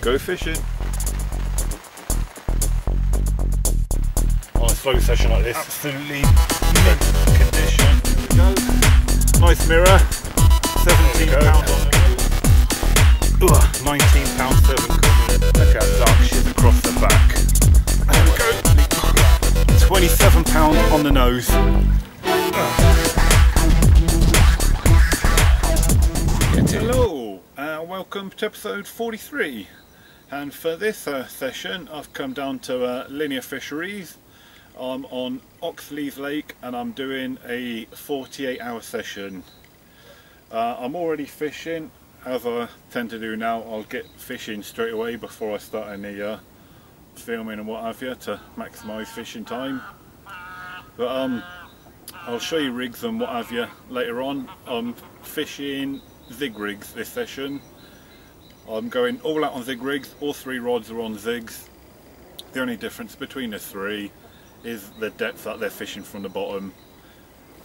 go fishing. On a slow session like this, absolutely mint condition. Here we go. Nice mirror, £17 on the nose. £19 serving cover. Look at that dark shit across the back. There we go. £27 on the nose. Hello, welcome to episode 43. And for this session, I've come down to Linear Fisheries. I'm on Oxlease Lake and I'm doing a 48-hour session. I'm already fishing, as I tend to do now. I'll get fishing straight away before I start any filming and what have you to maximise fishing time. But I'll show you rigs and what have you later on. I'm fishing Zig rigs this session. I'm going all out on Zig rigs. All three rods are on zigs. The only difference between the three is the depth that they're fishing from the bottom.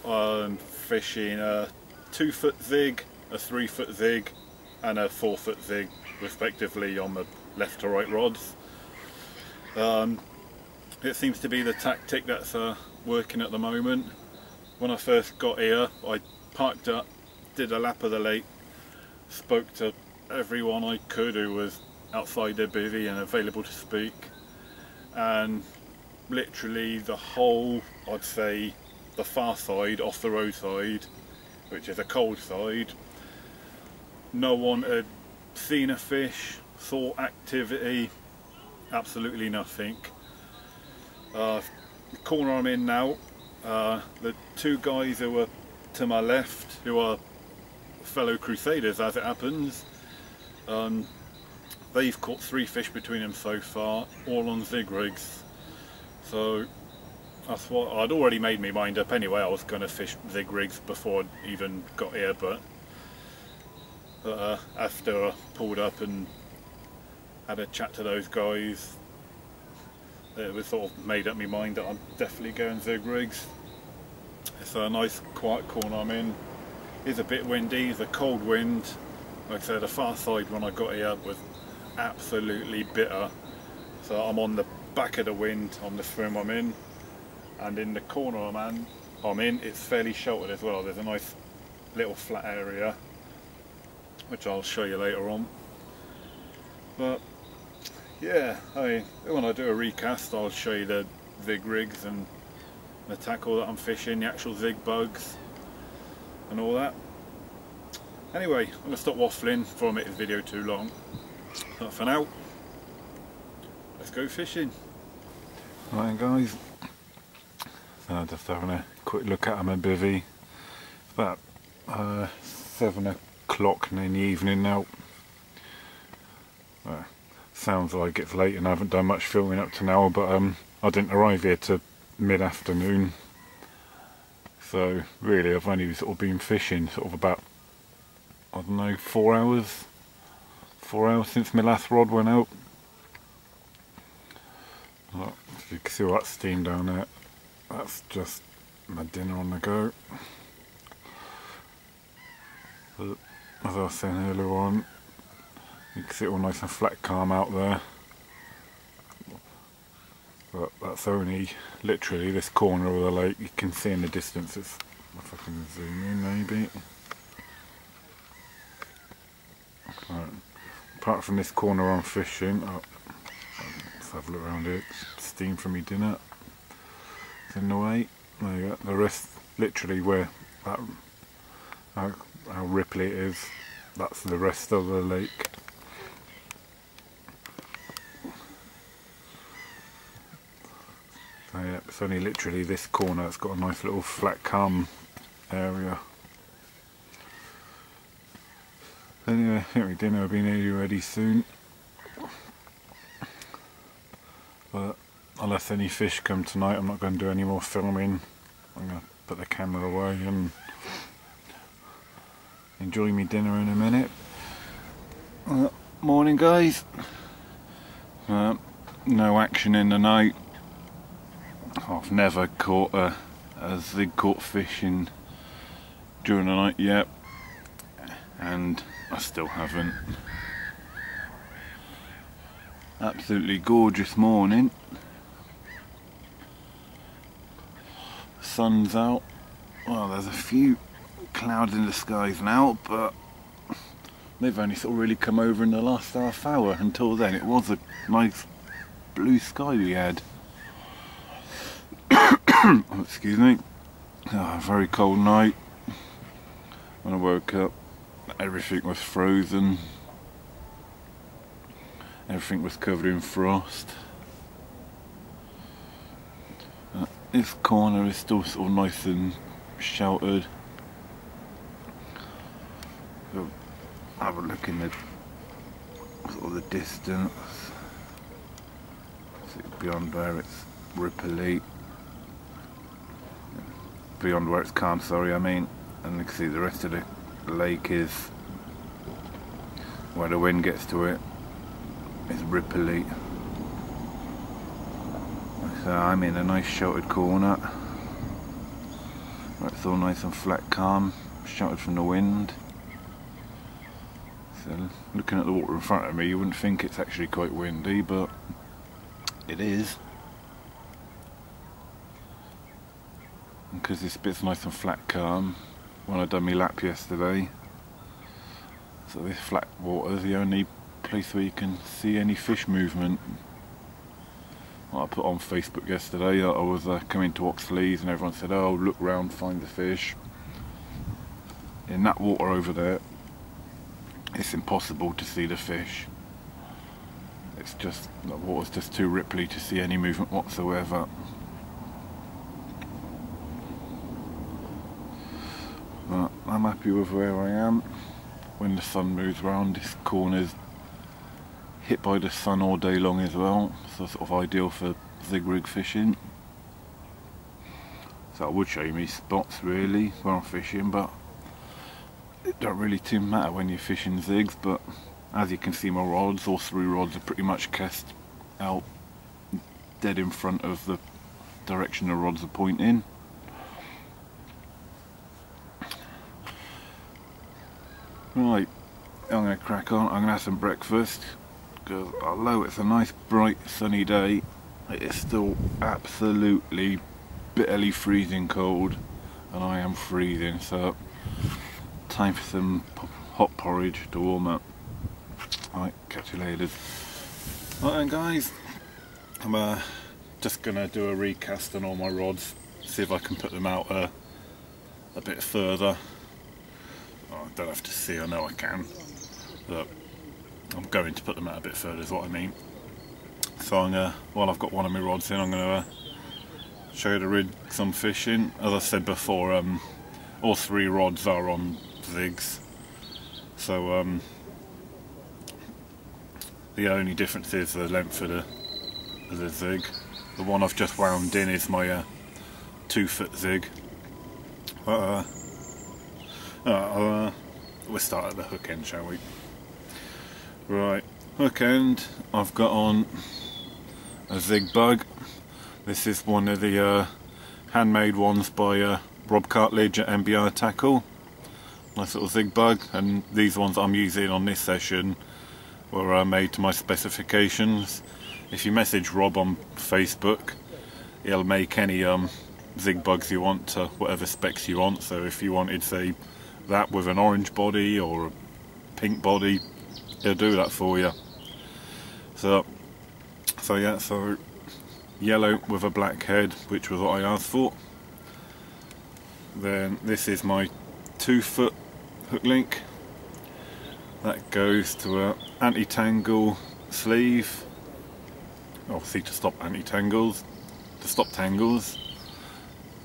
I'm fishing a 2-foot zig, a 3-foot zig and a 4-foot zig respectively on the left to right rods. It seems to be the tactic that's working at the moment. When I first got here, I parked up, did a lap of the lake, spoke to everyone I could who was outside their bivvy and available to speak, and literally the whole, I'd say the far side, off the road side, which is a cold side, no one had seen a fish, saw activity, absolutely nothing. The corner I'm in now, the two guys who are to my left, who are fellow crusaders as it happens, they've caught 3 fish between them so far, all on Zig rigs. So that's what I'd already made my mind up anyway. I was going to fish Zig rigs before I even got here, but after I pulled up and had a chat to those guys, it was sort of made up my mind that I'm definitely going Zig rigs. It's a nice quiet corner I'm in. It's a bit windy, it's a cold wind. Like I said, the far side when I got here was absolutely bitter. So I'm on the back of the wind on the swim I'm in, and in the corner I'm in, it's fairly sheltered as well. There's a nice little flat area which I'll show you later on. But yeah, when I do a recast I'll show you the Zig rigs and the tackle that I'm fishing, the actual Zig bugs and all that. Anyway, I'm going to stop waffling before I make this video too long. But for now, let's go fishing. Right guys, so just having a quick look at my bivvy. It's about 7 o'clock in the evening now. Sounds like it's late and I haven't done much filming up to now, but I didn't arrive here till mid-afternoon. So really I've only sort of been fishing sort of about, I don't know, 4 hours since my last rod went out. Well, if you can see all that steam down there, that's just my dinner on the go. But as I was saying earlier on, you can see it all nice and flat calm out there. But that's only literally this corner of the lake. You can see in the distance, if I can zoom in maybe. Right. Apart from this corner I'm fishing, let's have a look around here. Steam from my dinner. It's in the way. There you go. The rest, literally where that, how ripply it is, that's the rest of the lake. So yeah, it's only literally this corner. It's got a nice little flat calm area. Anyway, I think my dinner will be nearly ready soon. But unless any fish come tonight, I'm not going to do any more filming. I'm going to put the camera away and enjoy my dinner in a minute. Morning guys. No action in the night. I've never caught a zig caught fish during the night yet, and I still haven't. Absolutely gorgeous morning. Sun's out. Well, there's a few clouds in the skies now, but they've only sort of really come over in the last half hour. Until then it was a nice blue sky we had. Oh, excuse me. Oh, very cold night. When I woke up, everything was frozen. Everything was covered in frost. This corner is still sort of nice and sheltered. So have a look in the sort of the distance. See beyond where it's ripply. Beyond where it's calm, sorry, I mean. And you can see the rest of the lake is where the wind gets to it. It's ripply. So I'm in a nice sheltered corner. Where it's all nice and flat, calm, sheltered from the wind. So looking at the water in front of me, you wouldn't think it's actually quite windy, but it is. Because this bit's nice and flat, calm. When I done my lap yesterday, so this flat water is the only place where you can see any fish movement. Well, I put on Facebook yesterday that I was coming to Oxlease, and everyone said, oh, look round, find the fish. In that water over there, it's impossible to see the fish. It's just, the water's just too ripply to see any movement whatsoever. But I'm happy with where I am. When the sun moves round, this corner's hit by the sun all day long as well, so sort of ideal for zig rig fishing. So I would show you me spots really when I'm fishing, but it don't really too matter when you're fishing zigs. But as you can see, my rods, all three rods, are pretty much cast out dead in front of the direction the rods are pointing. Right, I'm going to crack on. I'm going to have some breakfast, because although it's a nice bright sunny day, it is still absolutely bitterly freezing cold, and I am freezing, so time for some hot porridge to warm up. Alright, catch you later. Right then guys, I'm just going to do a recast on all my rods, see if I can put them out a bit further. Oh, I don't have to see, I know I can, but I'm going to put them out a bit further is what I mean. So I'm gonna, while I've got one of my rods in, I'm going to show you the rigs I'm fishing. As I said before, all three rods are on zigs, so the only difference is the length of the zig. The one I've just wound in is my 2-foot zig. We'll start at the hook end, shall we? Right, hook end, I've got on a zig bug. This is one of the handmade ones by Rob Cartledge at MBR Tackle. Nice little zig bug, and these ones I'm using on this session were made to my specifications. If you message Rob on Facebook, he'll make any zig bugs you want to whatever specs you want. So if you wanted, say, that with an orange body or a pink body, he'll do that for you. So yeah, so yellow with a black head, which was what I asked for. Then this is my 2-foot hook link. That goes to a anti-tangle sleeve, obviously to stop anti-tangles, to stop tangles.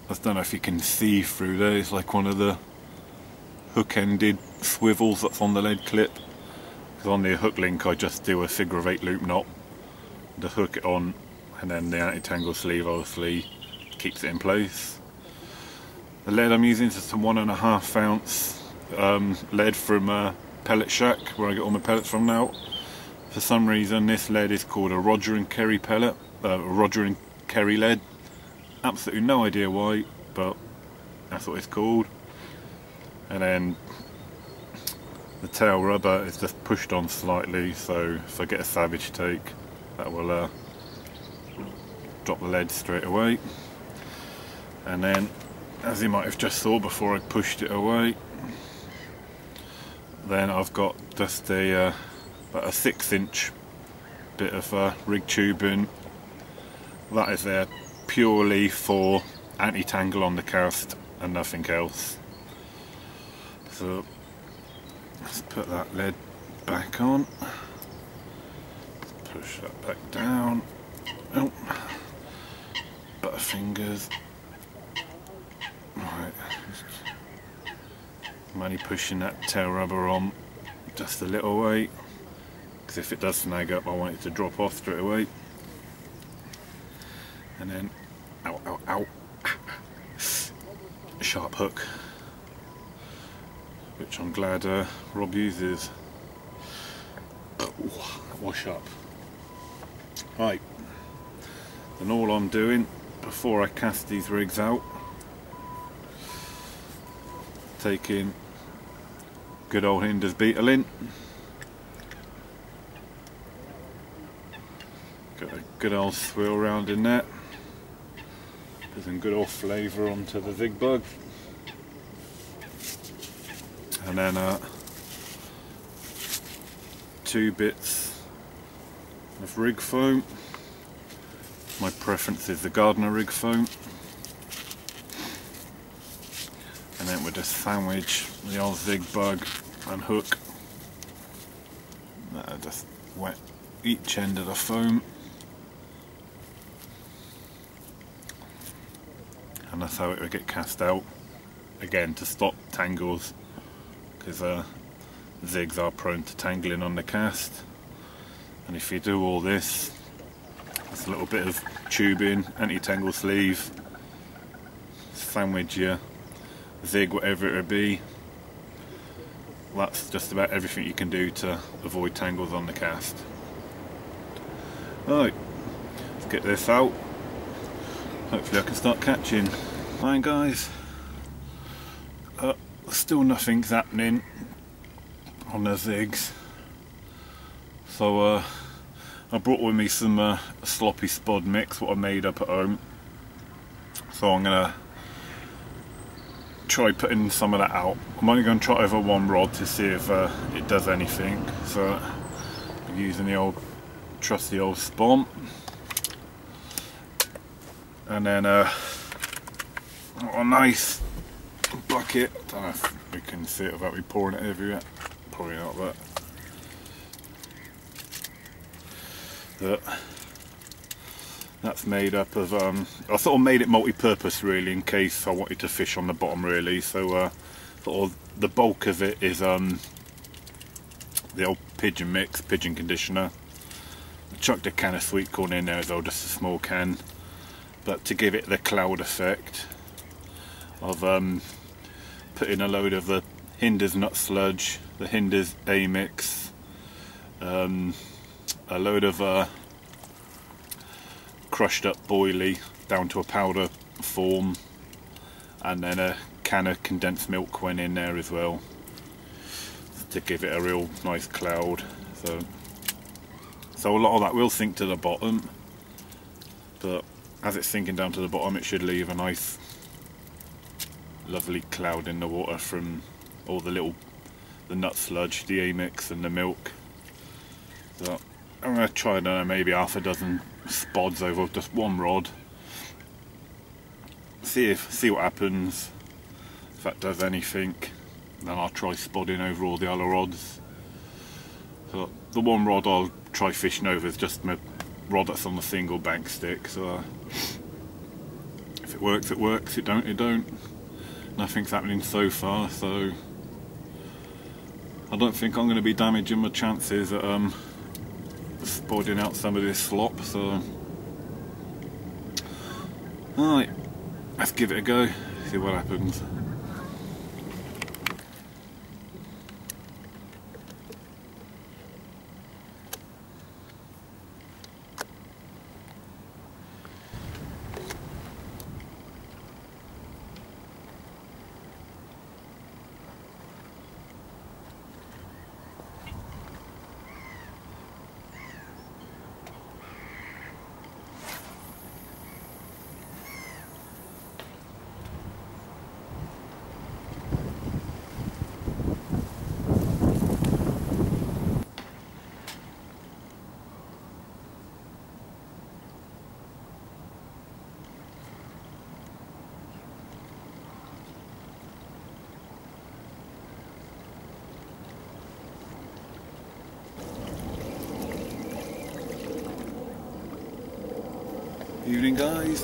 I don't know if you can see through there, it's like one of the hook-ended swivels that's on the lead clip. Because on the hook link I just do a figure of 8 loop knot to hook it on, and then the anti-tangle sleeve obviously keeps it in place. The lead I'm using is some 1.5 ounce lead from Pellet Shack, where I get all my pellets from now. For some reason this lead is called a Roger and Kerry pellet, Roger and Kerry lead. Absolutely no idea why, but that's what it's called. And then the tail rubber is just pushed on slightly, so if I get a savage take, That will drop the lead straight away. And then, as you might have just saw before I pushed it away, then I've got just about a 6-inch bit of rig tubing. That is there purely for anti-tangle on the cast and nothing else. So let's put that lead back on, push that back down. Oh, butterfingers. Right, I'm only pushing that tail rubber on just a little way, because if it does snag up I want it to drop off straight away. And then, ow, ow, ow, sharp hook, which I'm glad Rob uses. That was sharp. Right, and all I'm doing before I cast these rigs out, taking good old Hinder's beetle in, got a good old swirl round in there, put some good old flavour onto the zig bug, and then 2 bits of rig foam. My preference is the Gardener rig foam. And then we'll just sandwich the old zig bug and hook. That'll just wet each end of the foam. And that's how it will get cast out. Again, to stop tangles, because zigs are prone to tangling on the cast. And if you do all this, there's a little bit of tubing, anti-tangle sleeve, sandwich your zig, whatever it would be. That's just about everything you can do to avoid tangles on the cast. Right, let's get this out. Hopefully I can start catching. Right guys, still nothing's happening on the zigs. So I brought with me some sloppy spod mix, what I made up at home. So I'm gonna try putting some of that out. I'm only going to try over 1 rod to see if it does anything. So I'm using the old trusty old spon, and then a nice bucket. I don't know if we can see it without me pouring it everywhere. Probably not, but that's made up of, I sort of made it multi-purpose really, in case I wanted to fish on the bottom really. So sort of the bulk of it is the old pigeon mix, pigeon conditioner. I chucked a can of sweet corn in there as well, just a small can. But to give it the cloud effect, I've put in a load of the Hinder's nut sludge, the Hinder's A mix, a load of crushed up boilie down to a powder form, and then a can of condensed milk went in there as well to give it a real nice cloud. So a lot of that will sink to the bottom, but as it's sinking down to the bottom it should leave a nice lovely cloud in the water from all the nut sludge, the A mix and the milk. So I'm going to try, I don't know, maybe half a dozen spods over just 1 rod. See what happens. If that does anything, then I'll try spodding over all the other rods. So the 1 rod I'll try fishing over is just my rod that's on the single bank stick. So if it works, it works. It don't, it don't. Nothing's happening so far, so I don't think I'm going to be damaging my chances at spodding out some of this slop. So alright, let's give it a go, see what happens. Evening guys,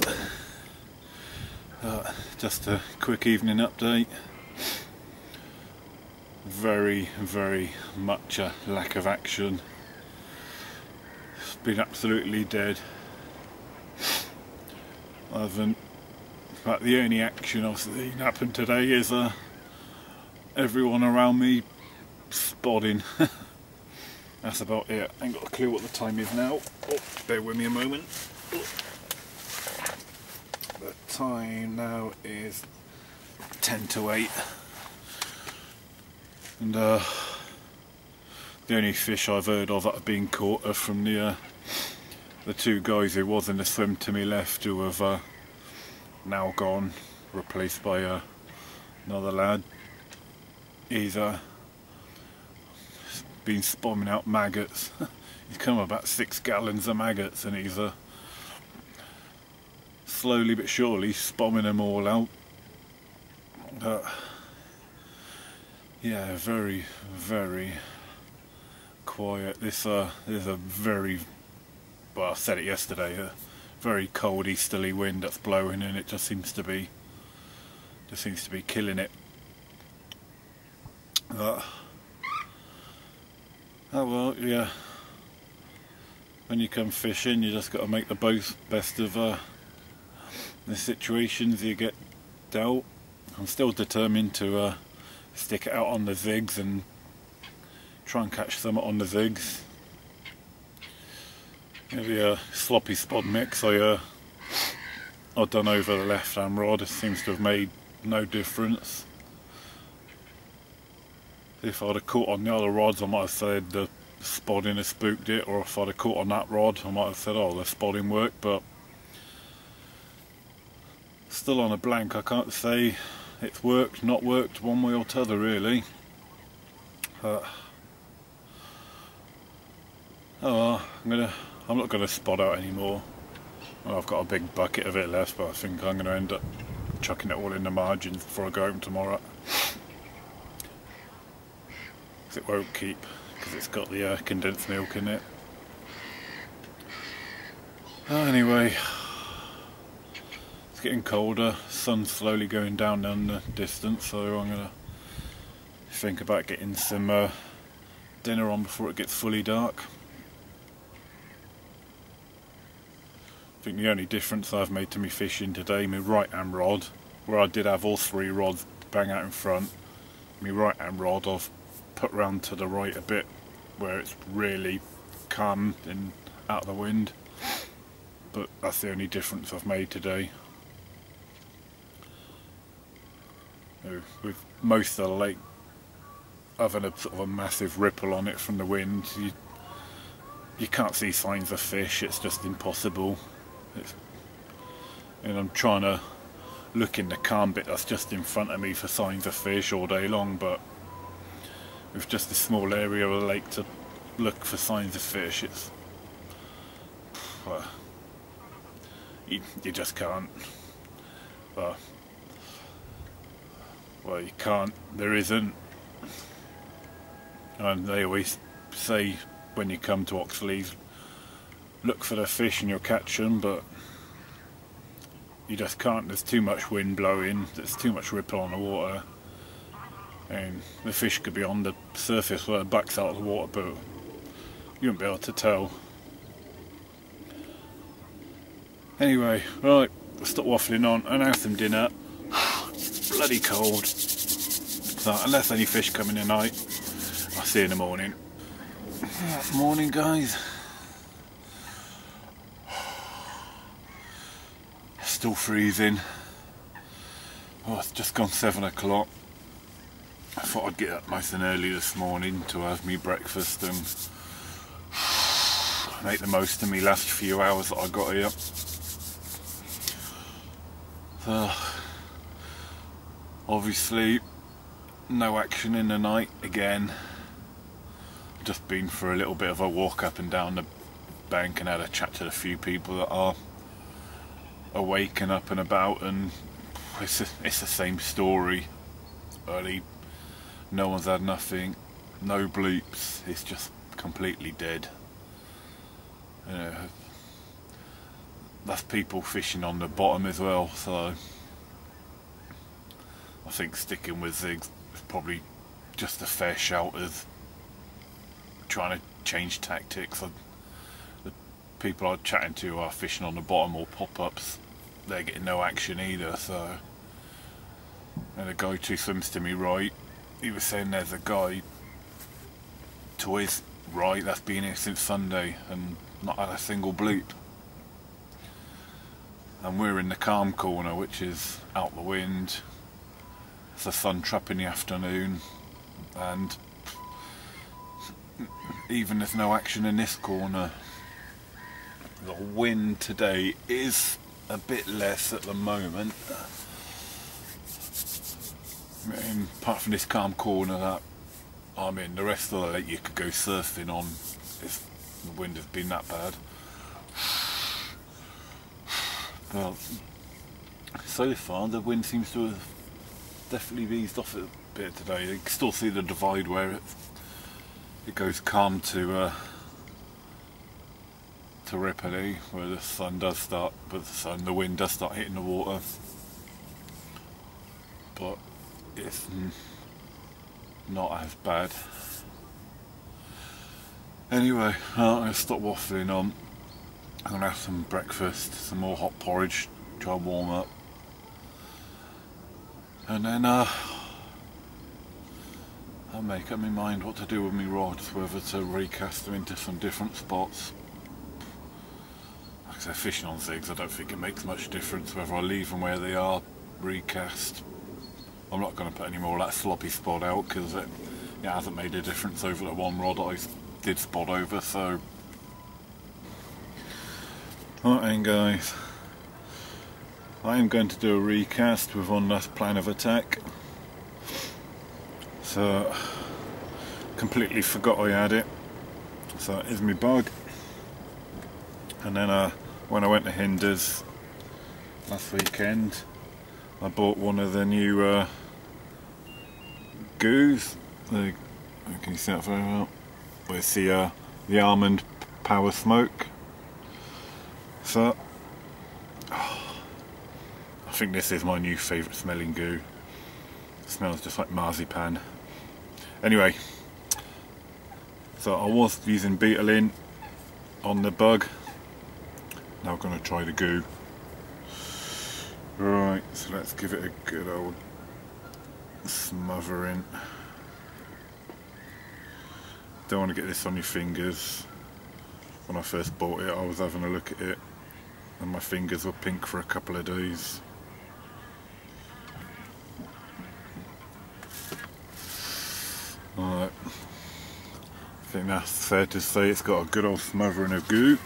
just a quick evening update. Very much a lack of action. It's been absolutely dead. The only action I've seen happen today is everyone around me spotting. That's about it. I ain't got a clue what the time is now. Oh, bear with me a moment. The time now is 10 to 8, and the only fish I've heard of that have been caught are from the two guys who was in the swim to me left, who have now gone, replaced by another lad. He's been spawning out maggots. He's come about 6 gallons of maggots, and he's slowly but surely spawning them all out. Yeah, very quiet. This is a very, well, I said it yesterday, a very cold easterly wind that's blowing, and it just seems to be killing it. Oh well, yeah. When you come fishing, you just got to make the best of the situations you get dealt. I'm still determined to stick it out on the zigs and try and catch some on the zigs. Maybe a sloppy spot mix I've done over the left hand rod. It seems to have made no difference. If I'd have caught on the other rods, I might have said the spodding has spooked it, or if I'd have caught on that rod, I might have said, oh, the spodding worked, but still on a blank. I can't say it's worked, not worked, one way or t'other really. Oh well, I'm not gonna spot out anymore. Well, I've got a big bucket of it left, but I think I'm gonna end up chucking it all in the margins before I go home tomorrow. Because it won't keep, because it's got the condensed milk in it. Anyway, it's getting colder, sun's slowly going down the distance, so I'm gonna think about getting some dinner on before it gets fully dark. I think the only difference I've made to me fishing today, my right hand rod, where I did have all 3 rods bang out in front, my right hand rod I've put round to the right a bit where it's really calm and out of the wind, but that's the only difference I've made today. With most of the lake having a sort of a massive ripple on it from the wind, you can't see signs of fish. It's just impossible. And I'm trying to look in the calm bit that's just in front of me for signs of fish all day long, but with just a small area of the lake to look for signs of fish, it's you just can't. Well, you can't, there isn't. And they always say when you come to Oxlease, look for the fish and you'll catch them, but you just can't. There's too much wind blowing, there's too much ripple on the water, and the fish could be on the surface where the back's out of the water, but you won't be able to tell. Anyway, right, stop waffling on and have some dinner. Bloody cold. So unless any fish come in tonight, I'll see you in the morning. Morning guys. Still freezing. Oh, it's just gone 7 o'clock. I thought I'd get up nice and early this morning to have me breakfast and make the most of me last few hours that I got here. So, obviously no action in the night again. Just been for a little bit of a walk up and down the bank and had a chat to a few people that are awake and up and about, and it's the same story. Early, no one's had nothing, no bleeps, it's just completely dead. You know, that's people fishing on the bottom as well, so I think sticking with zigs is probably just a fair shout as trying to change tactics. The people I'm chatting to are fishing on the bottom or pop-ups, they're getting no action either, so. And the guy who swims to me right, he was saying there's a guy to his right that's been here since Sunday and not had a single bleep. And we're in the calm corner, which is out the wind. It's a sun trap in the afternoon, and even there's no action in this corner. The wind today is a bit less at the moment. I mean, apart from this calm corner that I'm in, the rest of the lake you could go surfing on if the wind has been that bad. Well, so far the wind seems to have definitely eased off a bit today. You can still see the divide where it goes calm to rapidly, where the sun does start, but the wind does start hitting the water. But it's not as bad. Anyway, I'm going to stop waffling on. I'm going to have some breakfast, some more hot porridge, try and warm up. And then I'll make up my mind what to do with my rods, whether to recast them into some different spots. Like I say, fishing on zigs, I don't think it makes much difference whether I leave them where they are, recast. I'm not going to put any more of that sloppy spot out because it hasn't made a difference over the one rod I did spot over, so. Right then guys, I am going to do a recast with one last plan of attack. So, completely forgot I had it. So here's my bug. And then when I went to Hinders last weekend, I bought one of the new goos. Can you see that very well? It's the almond power smoke. So, I think this is my new favourite smelling goo. It smells just like marzipan. Anyway, so I was using beetling on the bug. Now I'm going to try the goo. Right, so let's give it a good old smothering. Don't want to get this on your fingers. When I first bought it, I was having a look at it and my fingers were pink for a couple of days. Alright, I think that's fair to say it's got a good old smothering of goo.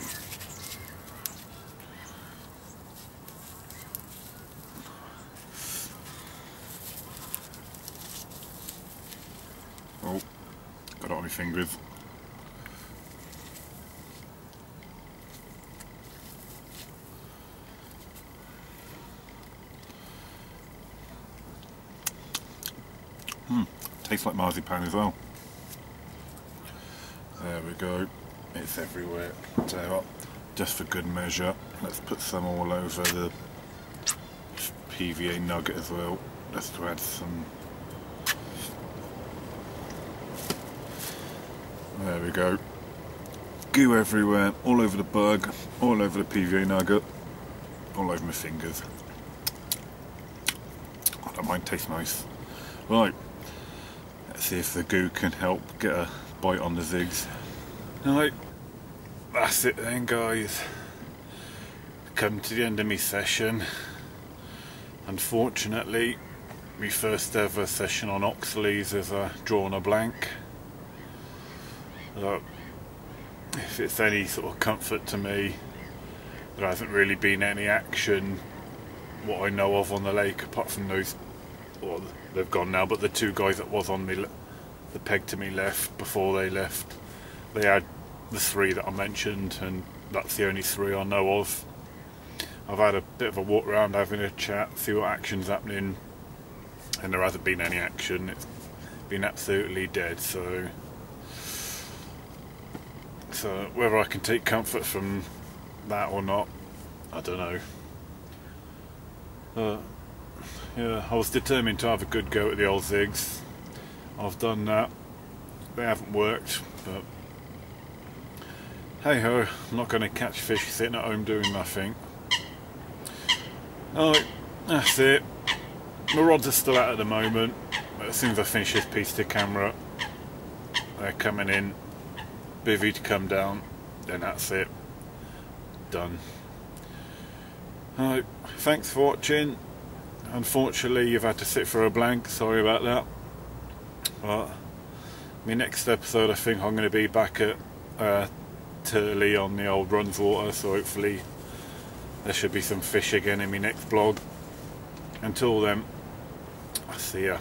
Oh, got it on my fingers. Tastes like marzipan as well. There we go. It's everywhere. So, just for good measure, let's put some all over the PVA nugget as well, just to add some. There we go. Goo everywhere, all over the bug, all over the PVA nugget, all over my fingers. I don't mind, tastes nice. Right. Let's see if the goo can help get a bite on the zigs. Right, that's it then guys. Come to the end of my session. Unfortunately, my first ever session on Oxlease is drawn a blank. If it's any sort of comfort to me, there hasn't really been any action, what I know of, on the lake, apart from those. Well, they've gone now, but the two guys that was on me, the peg to me left before they left, they had the three that I mentioned, and that's the only three I know of. I've had a bit of a walk around, having a chat, see what action's happening, and there hasn't been any action. It's been absolutely dead. So whether I can take comfort from that or not, I I don't know. Yeah, I was determined to have a good go at the old zigs. I've done that. They haven't worked, but hey ho, I'm not going to catch fish sitting at home doing nothing. Alright, that's it. My rods are still out at the moment, but as soon as I finish this piece to camera, they're coming in, bivvy to come down, then that's it. Done. Alright, thanks for watching. Unfortunately you've had to sit for a blank, sorry about that. But my next episode I think I'm going to be back at Turley on the old Runswater, so hopefully there should be some fish again in my next vlog. Until then, I'll see ya.